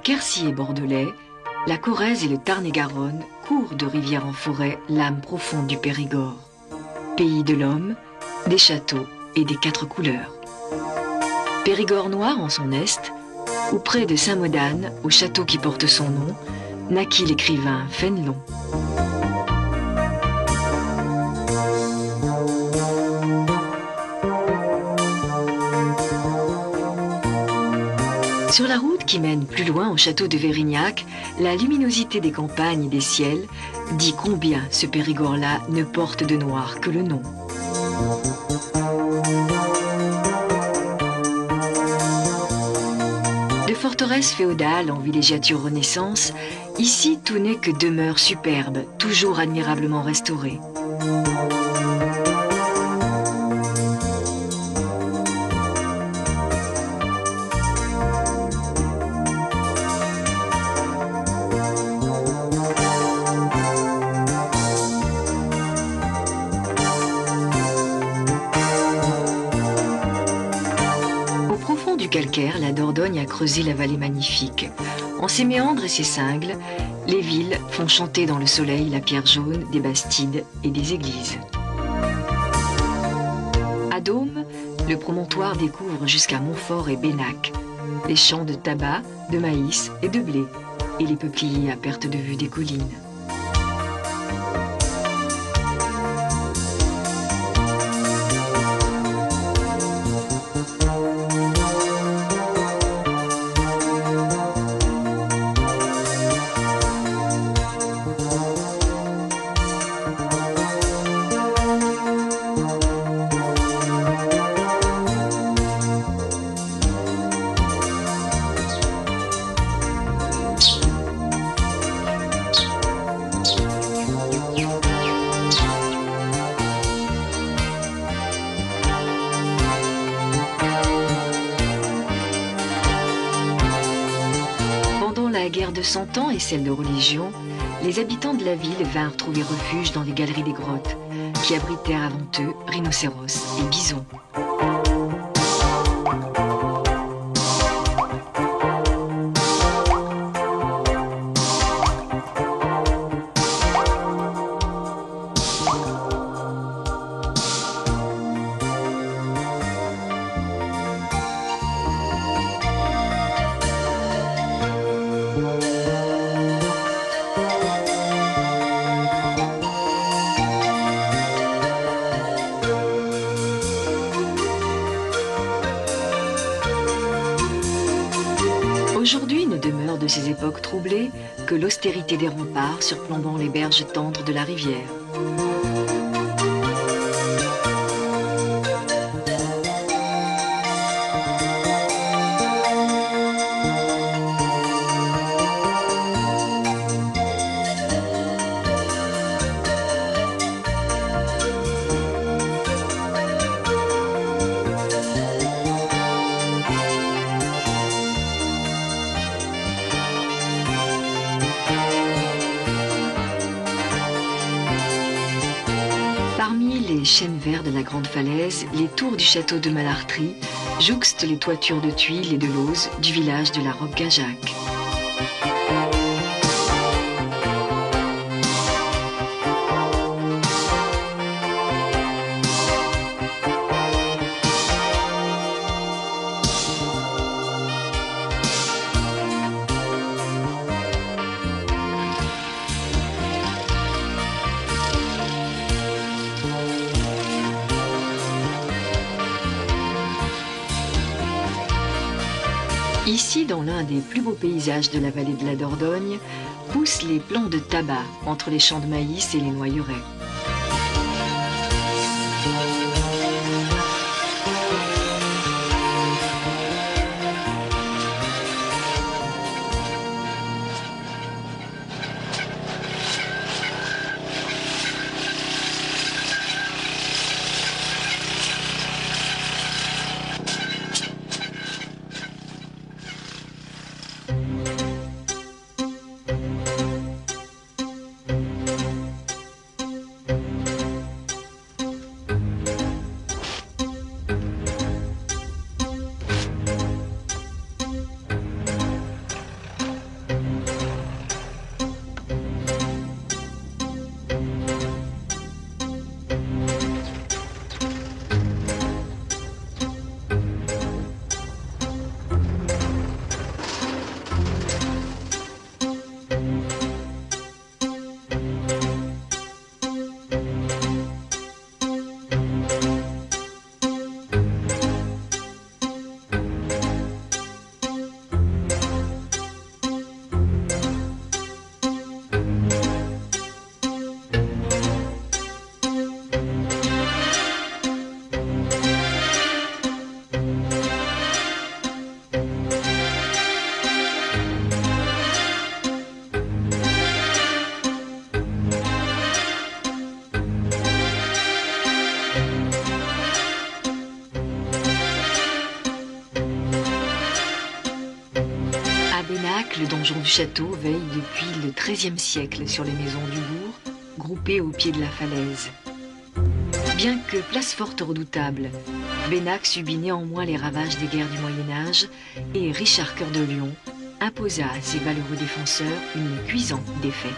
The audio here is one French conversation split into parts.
Quercy bordelais, la Corrèze et le Tarn-et-Garonne courent de rivière en forêt l'âme profonde du Périgord. Pays de l'homme, des châteaux et des quatre couleurs. Périgord noir en son est, où près de Saint-Modane, au château qui porte son nom, naquit l'écrivain Fénelon. Sur la route qui mène plus loin au château de Vérignac, la luminosité des campagnes et des ciels dit combien ce Périgord-là ne porte de noir que le nom. De forteresse féodale en villégiature Renaissance, ici tout n'est que demeure superbe, toujours admirablement restaurée. Calcaire, la Dordogne a creusé la vallée magnifique. En ses méandres et ses cingles, les villes font chanter dans le soleil la pierre jaune des bastides et des églises. À Dôme, le promontoire découvre jusqu'à Montfort et Bénac, les champs de tabac, de maïs et de blé, et les peupliers à perte de vue des collines. La guerre de 100 ans et celle de religion, les habitants de la ville vinrent trouver refuge dans les galeries des grottes, qui abritèrent avant eux rhinocéros et bisons. Aujourd'hui ne demeure de ces époques troublées que l'austérité des remparts surplombant les berges tendres de la rivière. Parmi les chênes verts de la Grande Falaise, les tours du château de Malartry jouxtent les toitures de tuiles et de lauze du village de la Roque-Gajac. Ici, dans l'un des plus beaux paysages de la vallée de la Dordogne, poussent les plants de tabac entre les champs de maïs et les noyeraies. donjons du château veillent depuis le XIIIe siècle sur les maisons du bourg, groupées au pied de la falaise. Bien que place forte redoutable, Bennac subit néanmoins les ravages des guerres du Moyen-Âge et Richard Cœur de Lion imposa à ses valeureux défenseurs une cuisante défaite.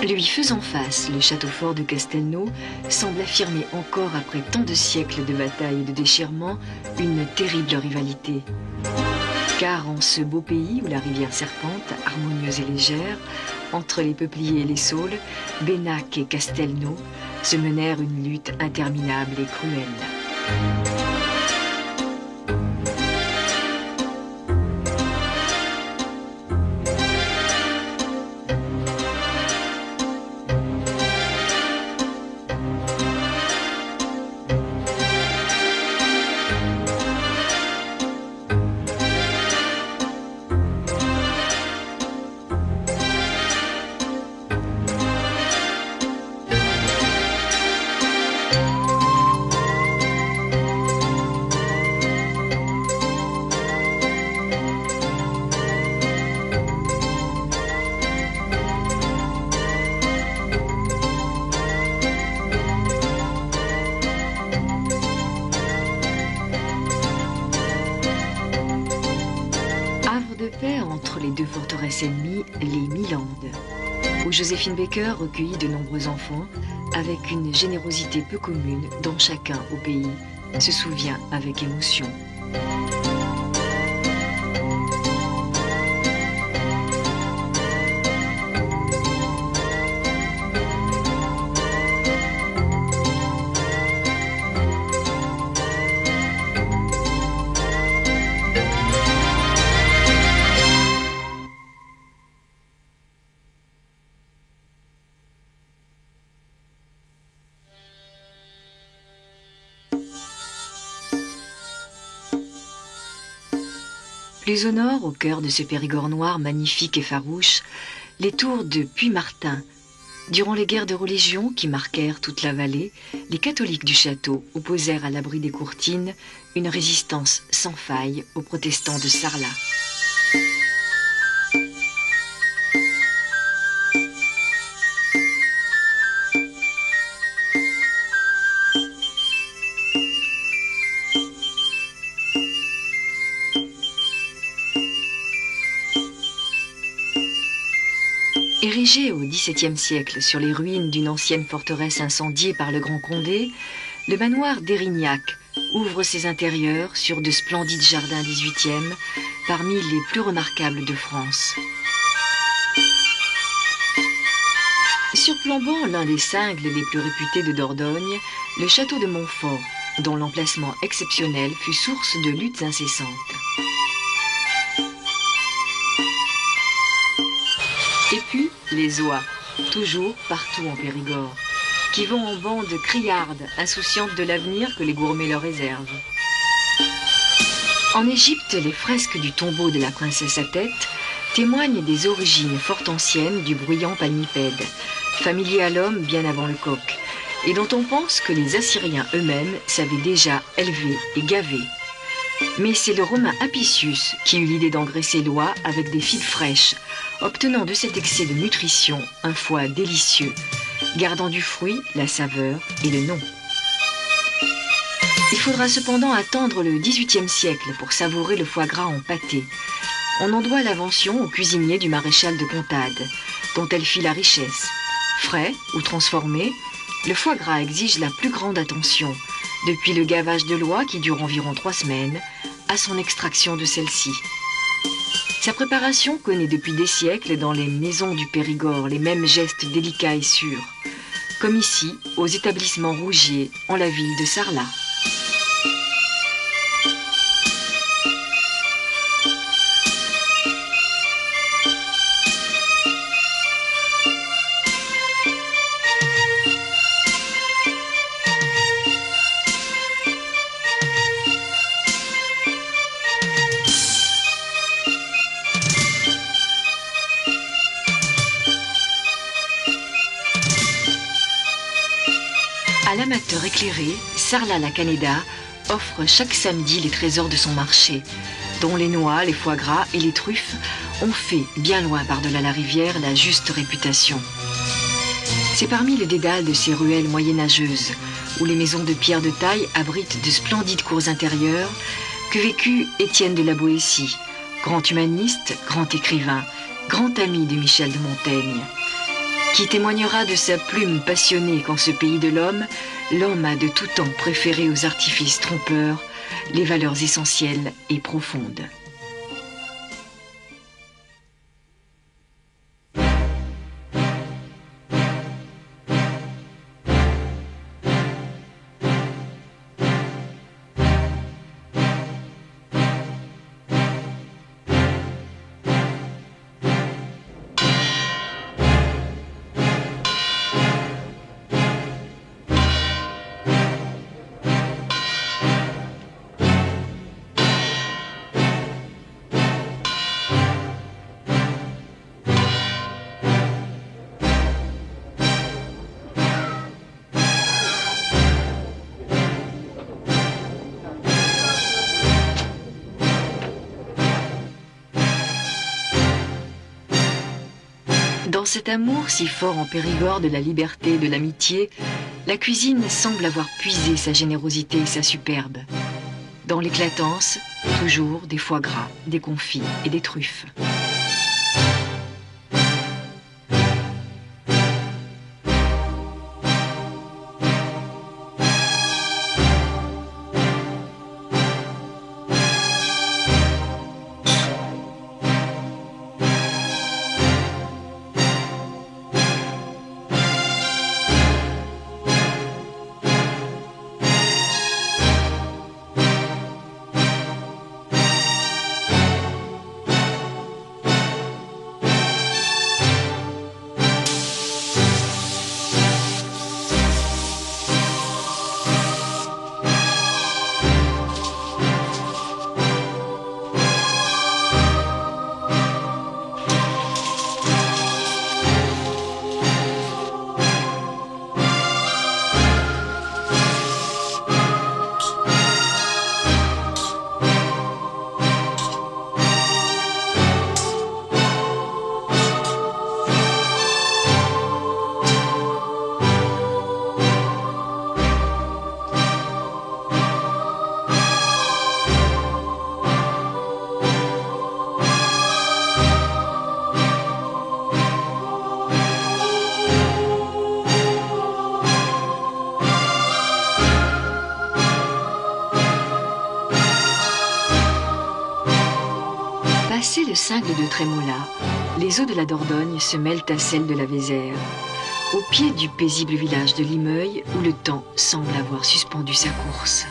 Lui faisant face, le château fort de Castelnau semble affirmer encore après tant de siècles de batailles et de déchirements une terrible rivalité. Car en ce beau pays où la rivière serpente, harmonieuse et légère, entre les peupliers et les saules, Bennac et Castelnau se menèrent une lutte interminable et cruelle. Entre les deux forteresses ennemies, les Milandes, où Joséphine Baker recueillit de nombreux enfants avec une générosité peu commune dont chacun au pays se souvient avec émotion. Plus au nord, au cœur de ce Périgord noir magnifique et farouche, les tours de Puy-Martin. Durant les guerres de religion qui marquèrent toute la vallée, les catholiques du château opposèrent à l'abri des courtines une résistance sans faille aux protestants de Sarlat. Érigé au XVIIe siècle sur les ruines d'une ancienne forteresse incendiée par le Grand Condé, le manoir d'Érignac ouvre ses intérieurs sur de splendides jardins XVIIIe, parmi les plus remarquables de France. Surplombant l'un des cingles les plus réputés de Dordogne, le château de Montfort, dont l'emplacement exceptionnel fut source de luttes incessantes. Et puis, les oies, toujours partout en Périgord, qui vont en bandes criardes, insouciantes de l'avenir que les gourmets leur réservent. En Égypte, les fresques du tombeau de la princesse Hathet témoignent des origines fort anciennes du bruyant palmipède, familier à l'homme bien avant le coq, et dont on pense que les Assyriens eux-mêmes savaient déjà élever et gaver. Mais c'est le Romain Apicius qui eut l'idée d'engraisser l'oie avec des fibres fraîches, obtenant de cet excès de nutrition un foie délicieux, gardant du fruit la saveur et le nom. Il faudra cependant attendre le XVIIIe siècle pour savourer le foie gras en pâté. On en doit l'invention au cuisinier du maréchal de Contade, dont elle fit la richesse. Frais ou transformé, le foie gras exige la plus grande attention, depuis le gavage de l'oie qui dure environ 3 semaines, à son extraction de celle-ci. Sa préparation connaît depuis des siècles dans les maisons du Périgord les mêmes gestes délicats et sûrs, comme ici aux établissements Rougier en la ville de Sarlat. À l'amateur éclairé, Sarla la Canéda offre chaque samedi les trésors de son marché, dont les noix, les foie gras et les truffes ont fait, bien loin par-delà la rivière, la juste réputation. C'est parmi les dédales de ces ruelles moyenâgeuses, où les maisons de pierre de taille abritent de splendides cours intérieures, que vécut Étienne de la Boétie, grand humaniste, grand écrivain, grand ami de Michel de Montaigne, qui témoignera de sa plume passionnée qu'en ce pays de l'homme, l'homme a de tout temps préféré aux artifices trompeurs les valeurs essentielles et profondes. Dans cet amour si fort en Périgord de la liberté et de l'amitié, la cuisine semble avoir puisé sa générosité et sa superbe. Dans l'éclatance, toujours des foie gras, des confits et des truffes. Passé le cingle de Trémola, les eaux de la Dordogne se mêlent à celles de la Vézère, au pied du paisible village de Limeuil où le temps semble avoir suspendu sa course.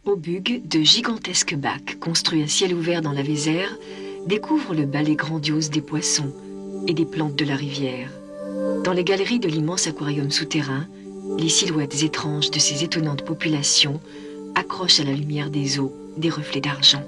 Au Bug, de gigantesques bacs construits à ciel ouvert dans la Vézère découvrent le ballet grandiose des poissons et des plantes de la rivière. Dans les galeries de l'immense aquarium souterrain, les silhouettes étranges de ces étonnantes populations accrochent à la lumière des eaux des reflets d'argent.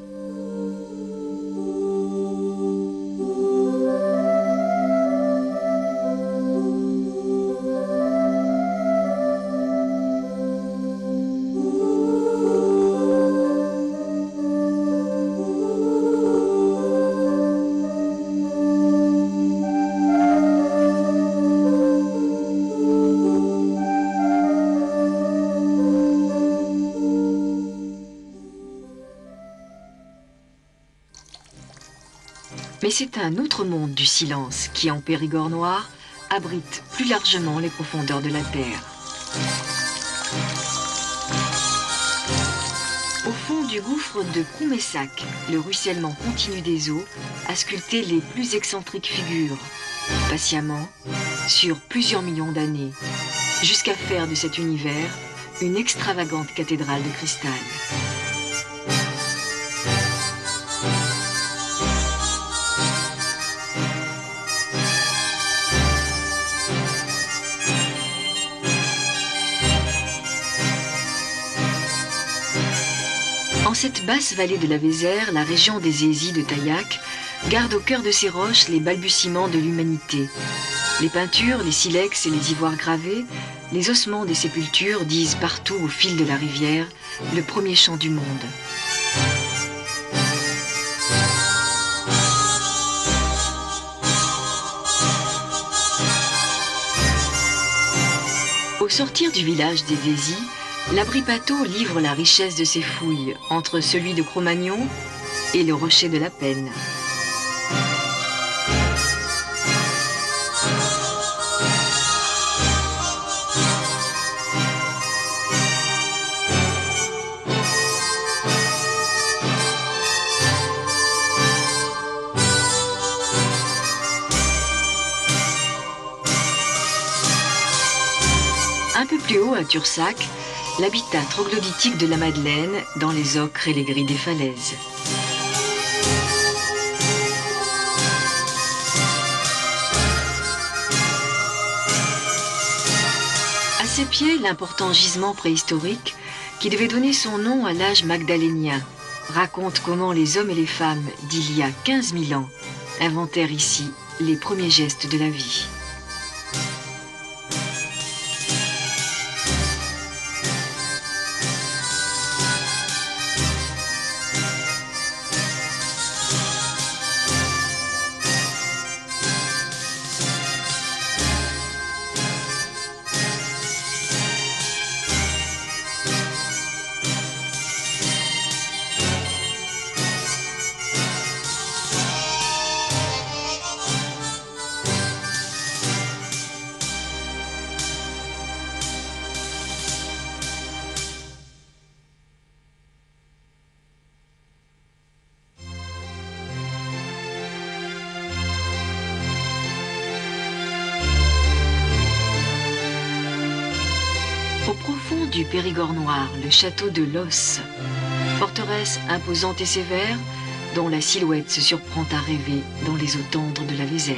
Mais c'est un autre monde du silence qui, en Périgord noir, abrite plus largement les profondeurs de la terre. Au fond du gouffre de Coumessac, le ruissellement continu des eaux a sculpté les plus excentriques figures, patiemment, sur plusieurs millions d'années. jusqu'à faire de cet univers une extravagante cathédrale de cristal. En cette basse vallée de la Vézère, la région des Hésies de Taillac garde au cœur de ses roches les balbutiements de l'humanité. Les peintures, les silex et les ivoires gravés, les ossements des sépultures disent partout au fil de la rivière le premier chant du monde. Au sortir du village des Hésies, l'abri Pateau livre la richesse de ses fouilles entre celui de Cro-Magnon et le rocher de la Penne. Un peu plus haut, à Tursac, l'habitat troglodytique de la Madeleine dans les ocres et les gris des falaises. À ses pieds, l'important gisement préhistorique qui devait donner son nom à l'âge magdalénien raconte comment les hommes et les femmes d'il y a 15 000 ans inventèrent ici les premiers gestes de la vie. Au profond du Périgord noir, le château de Los, forteresse imposante et sévère, dont la silhouette se surprend à rêver dans les eaux tendres de la Vézère.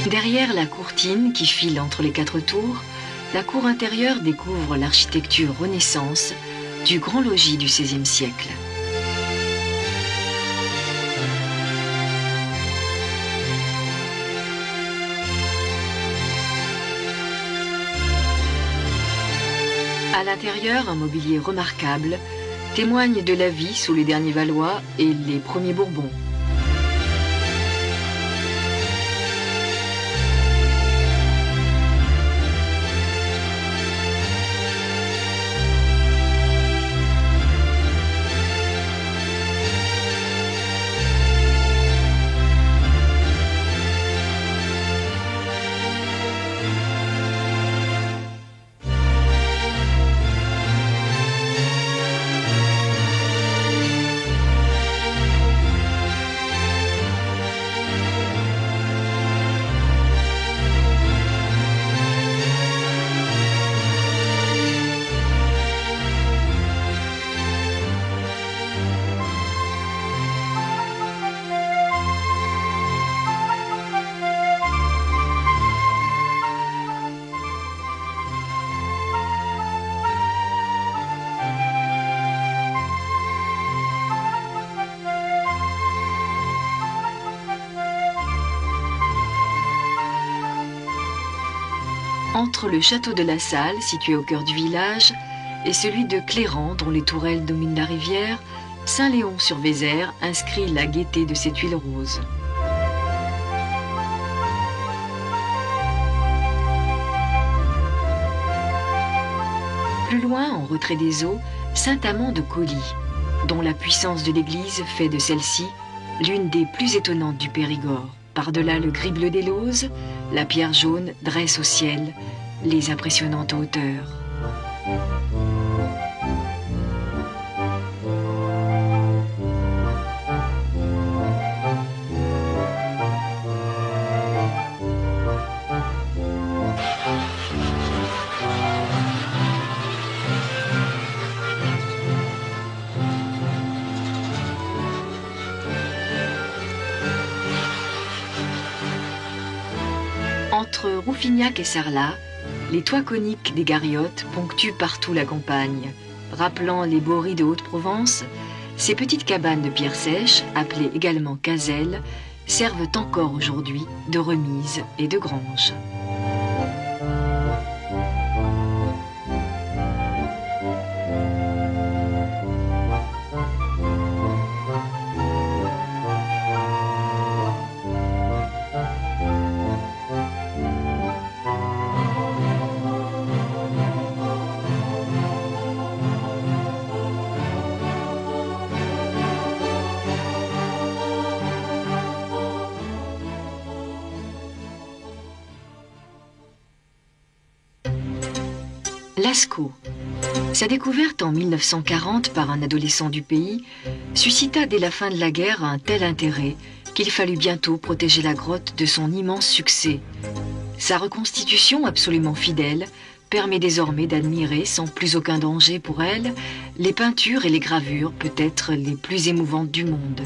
Derrière la courtine qui file entre les 4 tours, la cour intérieure découvre l'architecture Renaissance du grand logis du XVIe siècle. À l'intérieur, un mobilier remarquable témoigne de la vie sous les derniers Valois et les premiers Bourbons. Entre le château de la Salle, situé au cœur du village, et celui de Cléran, dont les tourelles dominent la rivière, Saint-Léon-sur-Vézère inscrit la gaieté de ses tuiles roses. Plus loin, en retrait des eaux, Saint-Amand de Coly, dont la puissance de l'église fait de celle-ci l'une des plus étonnantes du Périgord. Par-delà le gris bleu des lauses, la pierre jaune dresse au ciel les impressionnantes hauteurs. Entre Rouffignac et Sarlat, les toits coniques des Garriottes ponctuent partout la campagne. Rappelant les bories de Haute-Provence, ces petites cabanes de pierre sèche, appelées également caselles, servent encore aujourd'hui de remise et de grange. Lascaux. Sa découverte en 1940 par un adolescent du pays suscita dès la fin de la guerre un tel intérêt qu'il fallut bientôt protéger la grotte de son immense succès. Sa reconstitution absolument fidèle permet désormais d'admirer sans plus aucun danger pour elle les peintures et les gravures peut-être les plus émouvantes du monde.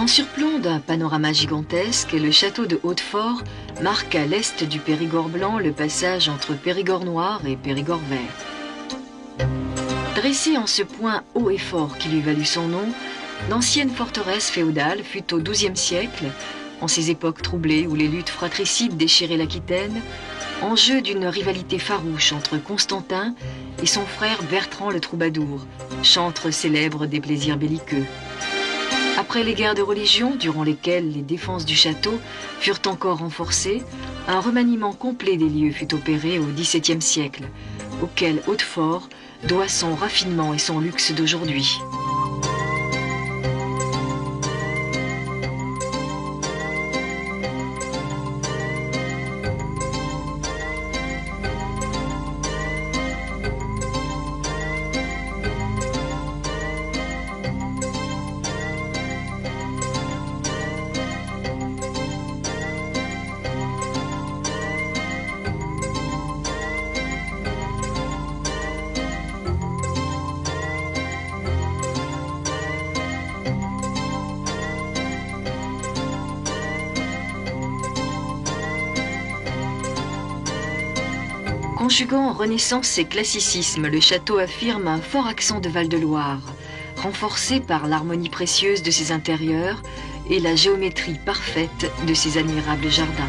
En surplomb d'un panorama gigantesque, le château de Hautefort marque à l'est du Périgord blanc le passage entre Périgord noir et Périgord vert. Dressée en ce point haut et fort qui lui valut son nom, l'ancienne forteresse féodale fut au XIIe siècle, en ces époques troublées où les luttes fratricides déchiraient l'Aquitaine, enjeu d'une rivalité farouche entre Constantin et son frère Bertrand le Troubadour, chantre célèbre des plaisirs belliqueux. Après les guerres de religion, durant lesquelles les défenses du château furent encore renforcées, un remaniement complet des lieux fut opéré au XVIIe siècle, auquel Hautefort doit son raffinement et son luxe d'aujourd'hui. Conjuguant Renaissance et classicisme, le château affirme un fort accent de Val-de-Loire, renforcé par l'harmonie précieuse de ses intérieurs et la géométrie parfaite de ses admirables jardins.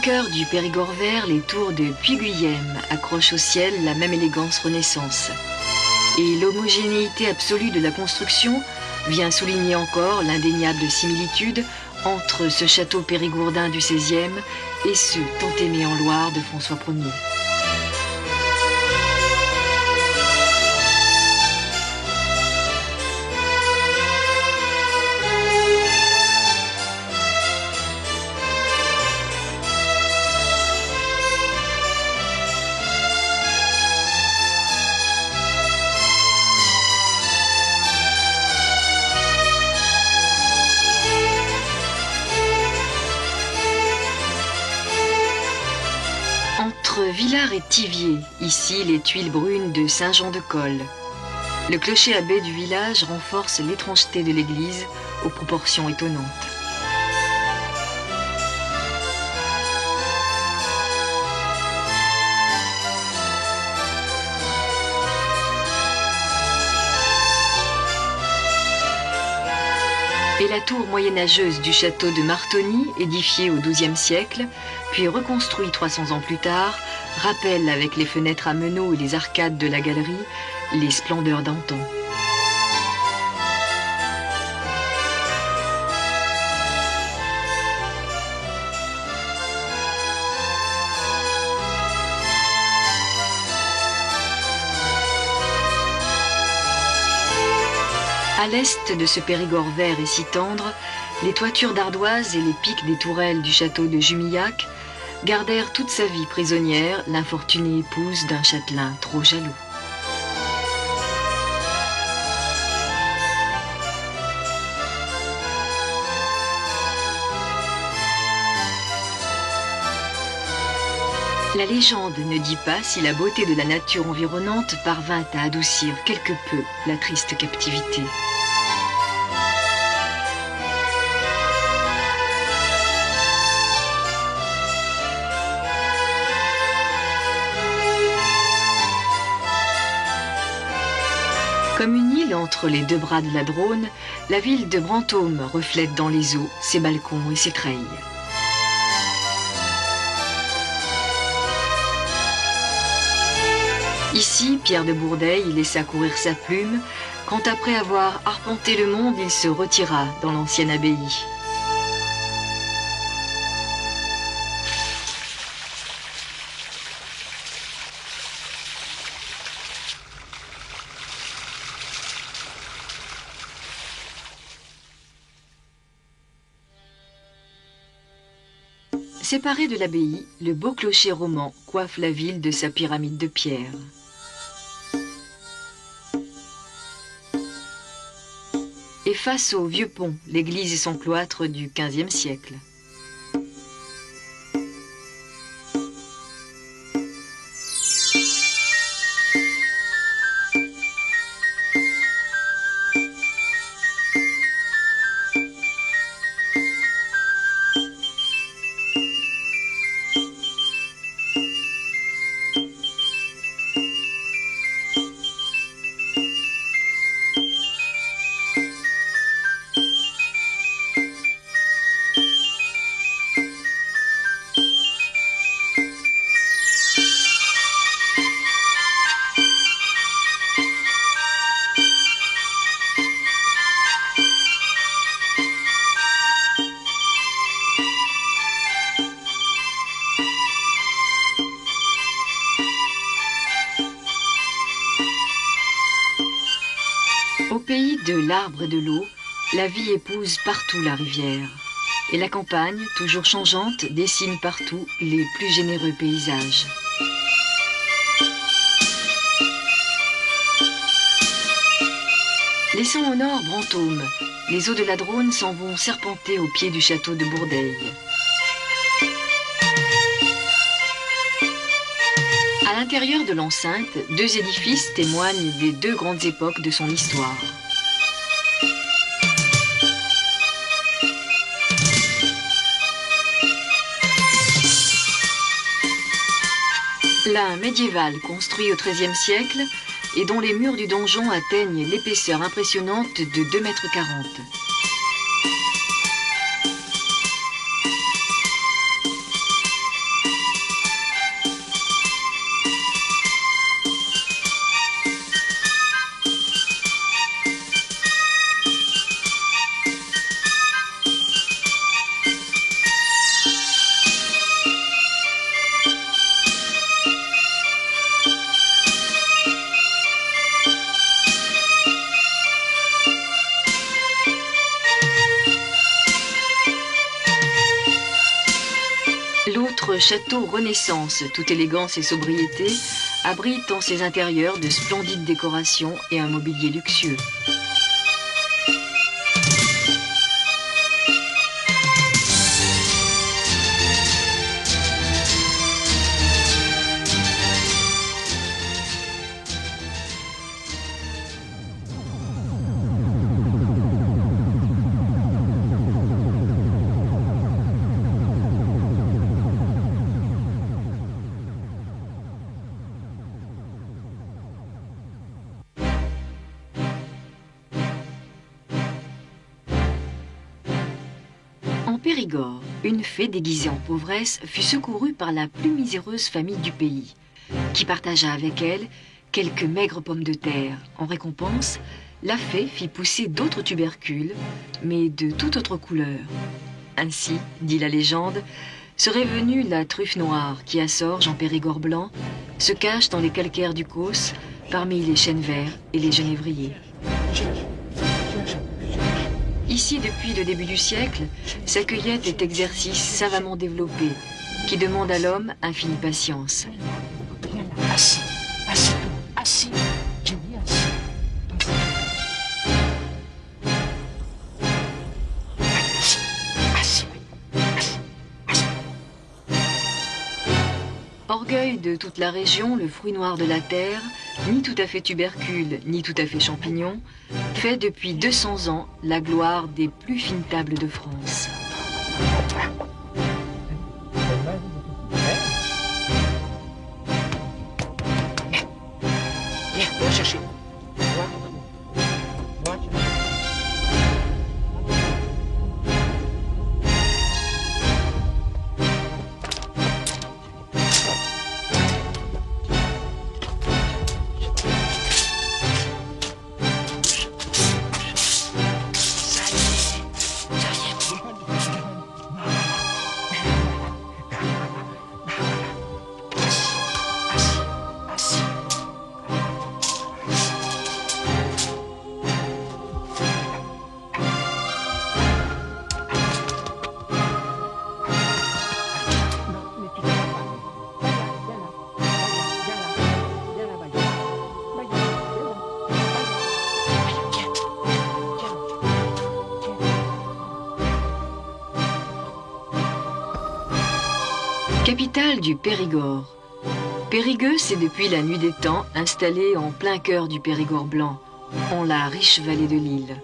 cœur du Périgord vert, les tours de Puy-Guyem accrochent au ciel la même élégance Renaissance. Et l'homogénéité absolue de la construction vient souligner encore l'indéniable similitude entre ce château périgourdin du XVIe et ce tant aimé en Loire de François Ier. Entre Villars et Thiviers, ici les tuiles brunes de Saint-Jean-de-Colle. Le clocher à baie du village renforce l'étrangeté de l'église aux proportions étonnantes. Et la tour moyenâgeuse du château de Martony, édifiée au XIIe siècle, puis reconstruit 300 ans plus tard, rappelle avec les fenêtres à meneaux et les arcades de la galerie les splendeurs d'antan. À l'est de ce Périgord vert et si tendre, les toitures d'ardoise et les pics des tourelles du château de Jumillac gardèrent toute sa vie prisonnière l'infortunée épouse d'un châtelain trop jaloux. La légende ne dit pas si la beauté de la nature environnante parvint à adoucir quelque peu la triste captivité. Comme une île entre les deux bras de la Dronne, la ville de Brantôme reflète dans les eaux ses balcons et ses treilles. Ici, Pierre de Bourdeille laissa courir sa plume, quand après avoir arpenté le monde, il se retira dans l'ancienne abbaye. Séparé de l'abbaye, le beau clocher roman coiffe la ville de sa pyramide de pierre. Et face au vieux pont, l'église et son cloître du XVe siècle. Au pays de l'arbre et de l'eau, la vie épouse partout la rivière. Et la campagne, toujours changeante, dessine partout les plus généreux paysages. Laissant au nord Brantôme, les eaux de la Dronne s'en vont serpenter au pied du château de Bourdeille. À l'intérieur de l'enceinte, deux édifices témoignent des deux grandes époques de son histoire. L'un médiéval, construit au XIIIe siècle, et dont les murs du donjon atteignent l'épaisseur impressionnante de 2,40 m. Notre château Renaissance, toute élégance et sobriété, abrite en ses intérieurs de splendides décorations et un mobilier luxueux. En Périgord, une fée déguisée en pauvresse fut secourue par la plus miséreuse famille du pays, qui partagea avec elle quelques maigres pommes de terre. En récompense, la fée fit pousser d'autres tubercules, mais de toute autre couleur. Ainsi, dit la légende, serait venue la truffe noire qui assorge en Périgord blanc, se cache dans les calcaires du Causse, parmi les chênes verts et les genévriers. Ici, depuis le début du siècle, sa cueillette est exercice savamment développé, qui demande à l'homme infinie patience. Assis, assis-toi, assis, j'ai dit assis. Assis, assis, assis. Orgueil de toute la région, le fruit noir de la terre, ni tout à fait tubercule, ni tout à fait champignon, fait depuis 200 ans la gloire des plus fines tables de France. Viens, va chercher. Capitale du Périgord. Périgueux s'est depuis la nuit des temps installé en plein cœur du Périgord blanc, en la riche vallée de l'Isle.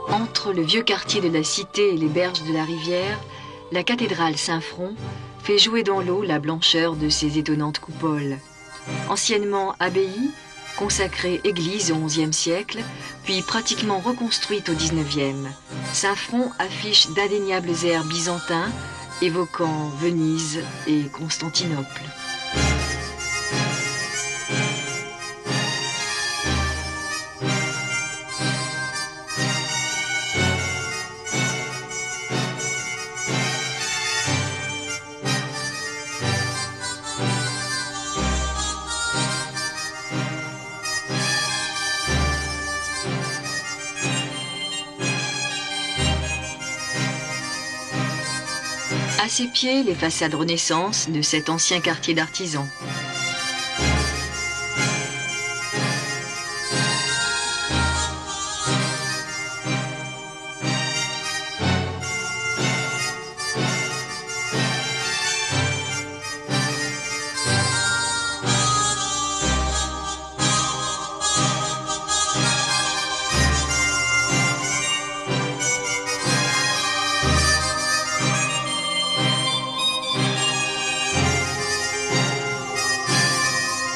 Entre le vieux quartier de la Cité et les berges de la rivière, la cathédrale Saint-Front fait jouer dans l'eau la blancheur de ses étonnantes coupoles. Anciennement abbaye, consacrée église au XIe siècle, puis pratiquement reconstruite au XIXe, Saint-Front affiche d'indéniables airs byzantins évoquant Venise et Constantinople. À ses pieds, les façades Renaissance de cet ancien quartier d'artisans.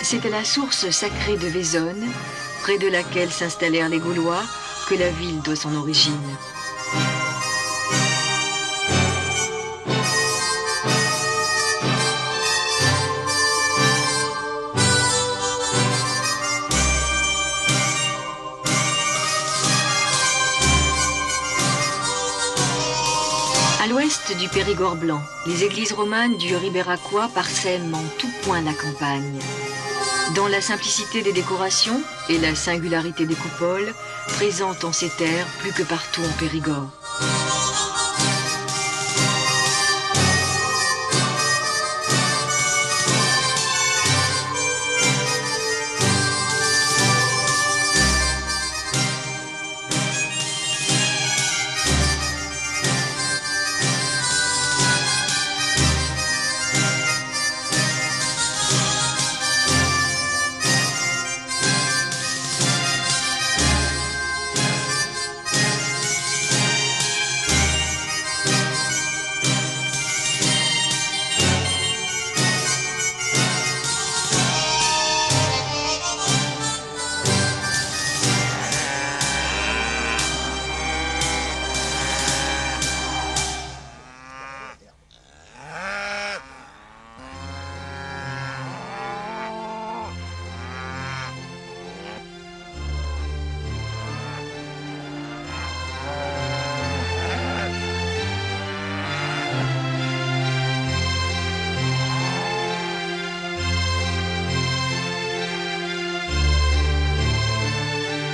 C'est à la source sacrée de Vaisonne, près de laquelle s'installèrent les Gaulois, que la ville doit son origine. À l'ouest du Périgord blanc, les églises romanes du Ribéracois parsèment en tout point la campagne. Dans la simplicité des décorations et la singularité des coupoles, présente en ces terres plus que partout en Périgord.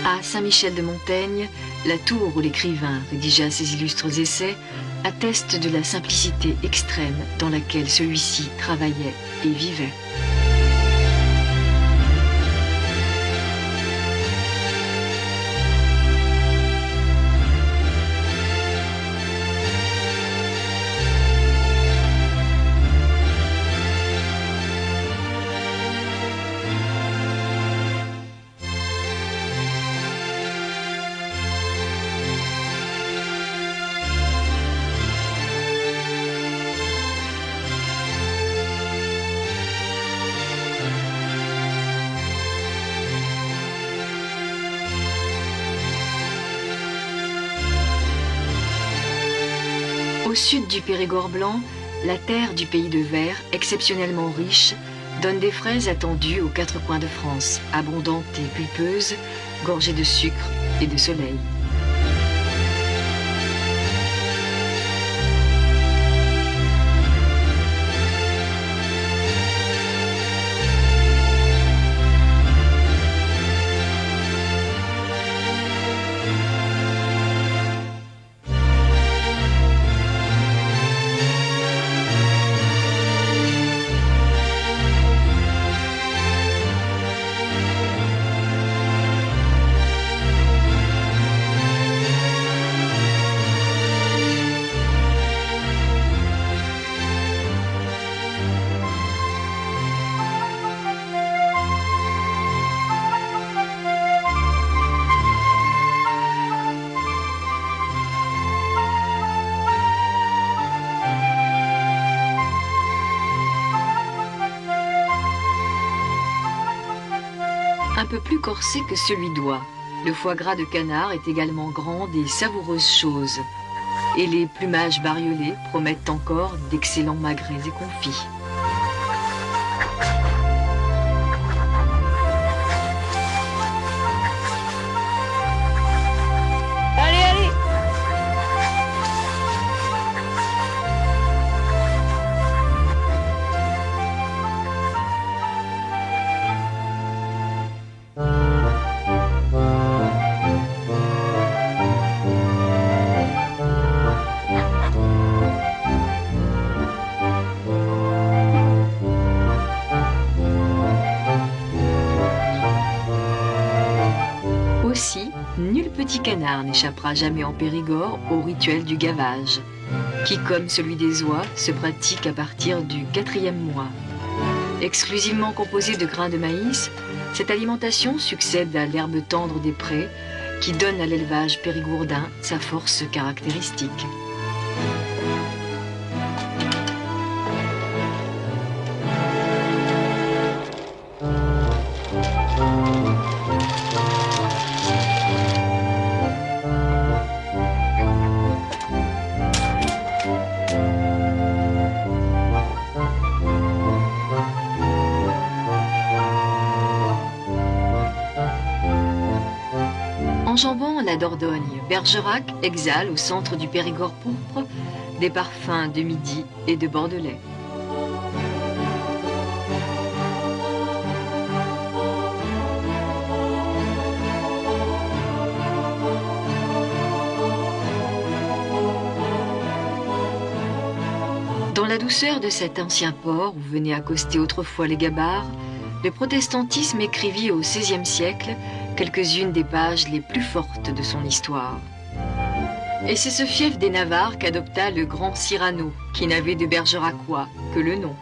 À Saint-Michel-de-Montaigne, la tour où l'écrivain rédigea ses illustres essais atteste de la simplicité extrême dans laquelle celui-ci travaillait et vivait. Au sud du Périgord blanc, la terre du pays de Verre, exceptionnellement riche, donne des fraises attendues aux quatre coins de France, abondantes et pulpeuses, gorgées de sucre et de soleil. Un peu plus corsé que celui d'oie. Le foie gras de canard est également grande et savoureuse chose. Et les plumages bariolés promettent encore d'excellents magrets et confits. Allez, allez! Aussi, nul petit canard n'échappera jamais en Périgord au rituel du gavage, qui, comme celui des oies, se pratique à partir du 4e mois. Exclusivement composée de grains de maïs, cette alimentation succède à l'herbe tendre des prés, qui donne à l'élevage périgourdin sa force caractéristique. Enjambant la Dordogne, Bergerac exhale au centre du Périgord pourpre des parfums de Midi et de Bordelais. Dans la douceur de cet ancien port où venaient accoster autrefois les gabarres, le protestantisme écrivit au XVIe siècle quelques-unes des pages les plus fortes de son histoire. Et c'est ce fief des Navarres qu'adopta le grand Cyrano, qui n'avait de bergeracois que le nom.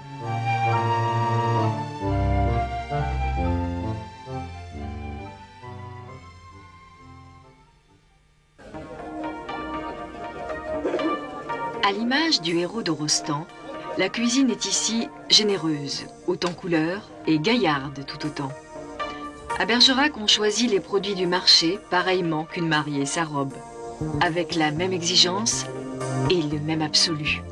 À l'image du héros de Rostand, la cuisine est ici généreuse, haute en couleurs, et gaillarde tout autant. À Bergerac, on choisit les produits du marché pareillement qu'une mariée sa robe, avec la même exigence et le même absolu.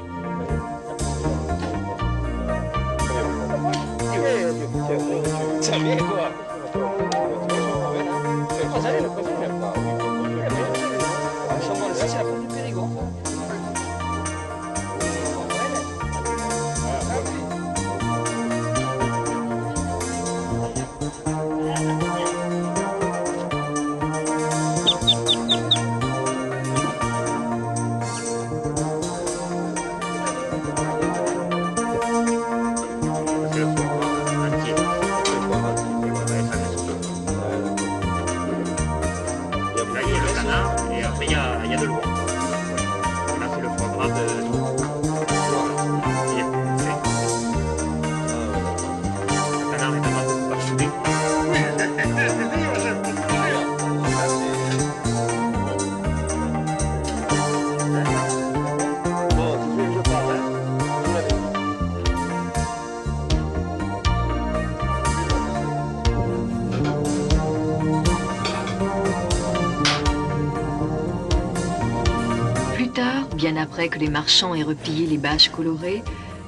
Bien après que les marchands aient replié les bâches colorées,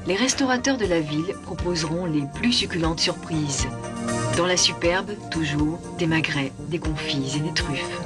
les restaurateurs de la ville proposeront les plus succulentes surprises. Dans la superbe, toujours, des magrets, des confits et des truffes.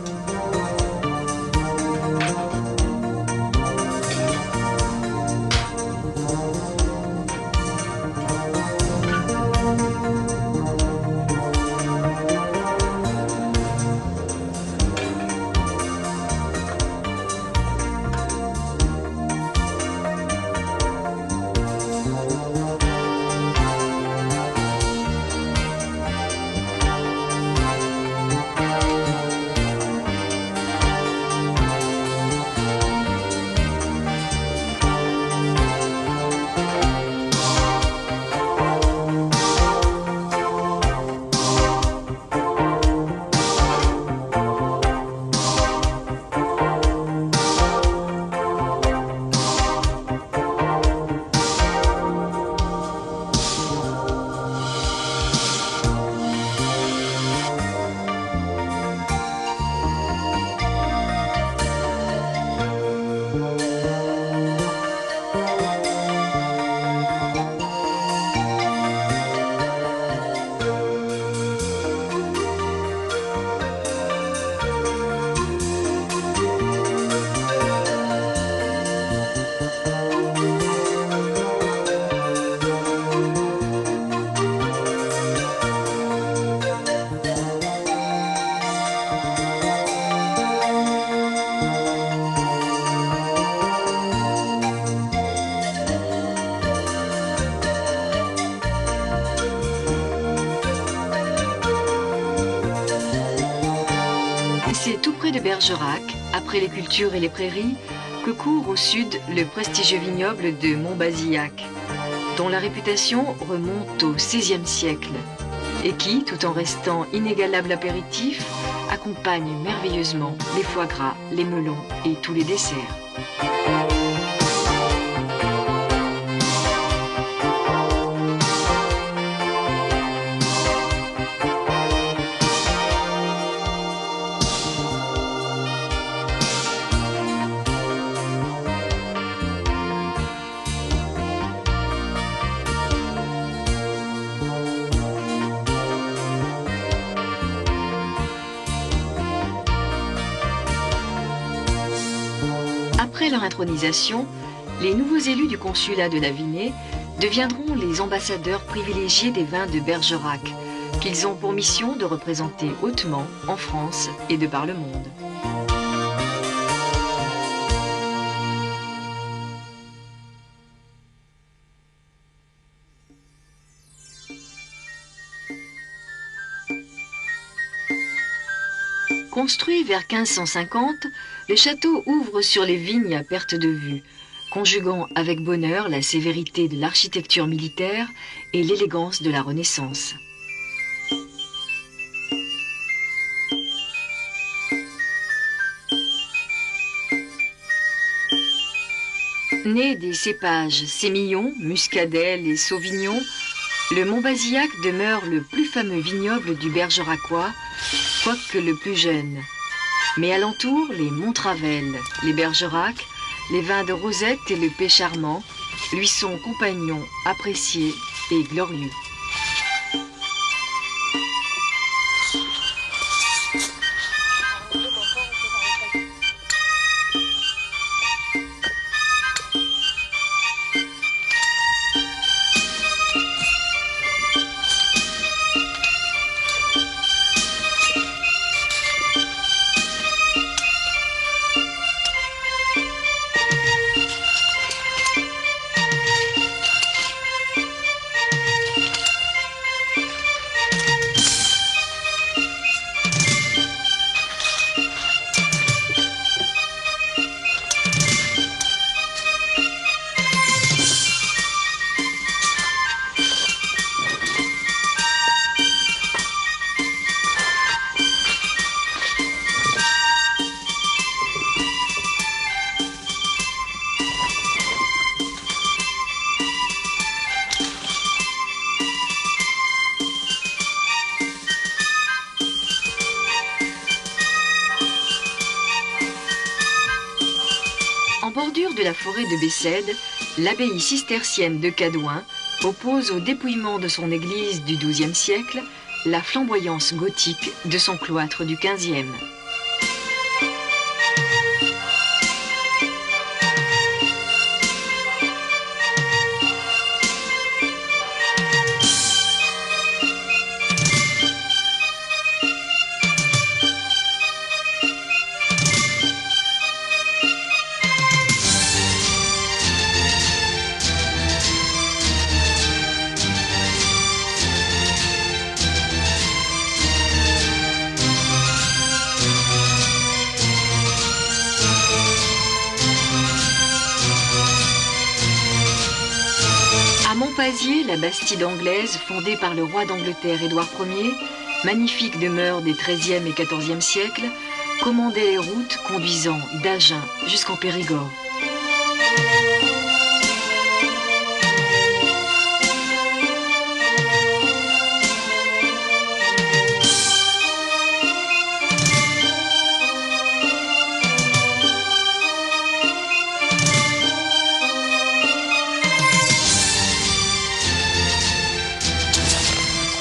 C'est tout près de Bergerac, après les cultures et les prairies, que court au sud le prestigieux vignoble de Montbazillac, dont la réputation remonte au XVIe siècle et qui, tout en restant inégalable apéritif, accompagne merveilleusement les foie gras, les melons et tous les desserts. Après leur intronisation, les nouveaux élus du consulat de la Vinée deviendront les ambassadeurs privilégiés des vins de Bergerac, qu'ils ont pour mission de représenter hautement en France et de par le monde. Construit vers 1550, le château ouvre sur les vignes à perte de vue, conjuguant avec bonheur la sévérité de l'architecture militaire et l'élégance de la Renaissance. Né des cépages sémillon, muscadelle et sauvignon, le Montbazillac demeure le plus fameux vignoble du Bergeracois, quoique le plus jeune. Mais alentour, les Montravelle, les Bergerac, les vins de Rosette et le Pé Charmant lui sont compagnons appréciés et glorieux. En bordure de la forêt de Bessèdes, l'abbaye cistercienne de Cadouin oppose au dépouillement de son église du XIIe siècle la flamboyance gothique de son cloître du XVe. À Montpazier, la bastide anglaise, fondée par le roi d'Angleterre Édouard Ier, magnifique demeure des XIIIe et XIVe siècles, commandait les routes conduisant d'Agen jusqu'en Périgord.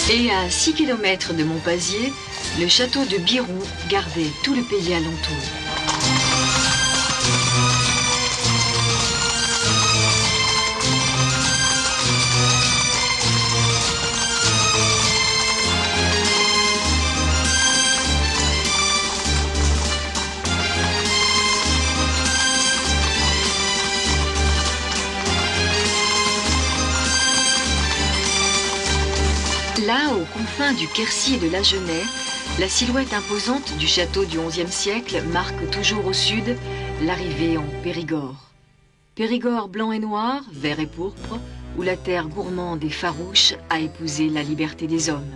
Et à 6 km de Montpazier, le château de Biron gardait tout le pays alentour. Là, aux confins du Quercy et de l'Agenais, la silhouette imposante du château du XIe siècle marque toujours au sud l'arrivée en Périgord. Périgord blanc et noir, vert et pourpre, où la terre gourmande et farouche a épousé la liberté des hommes.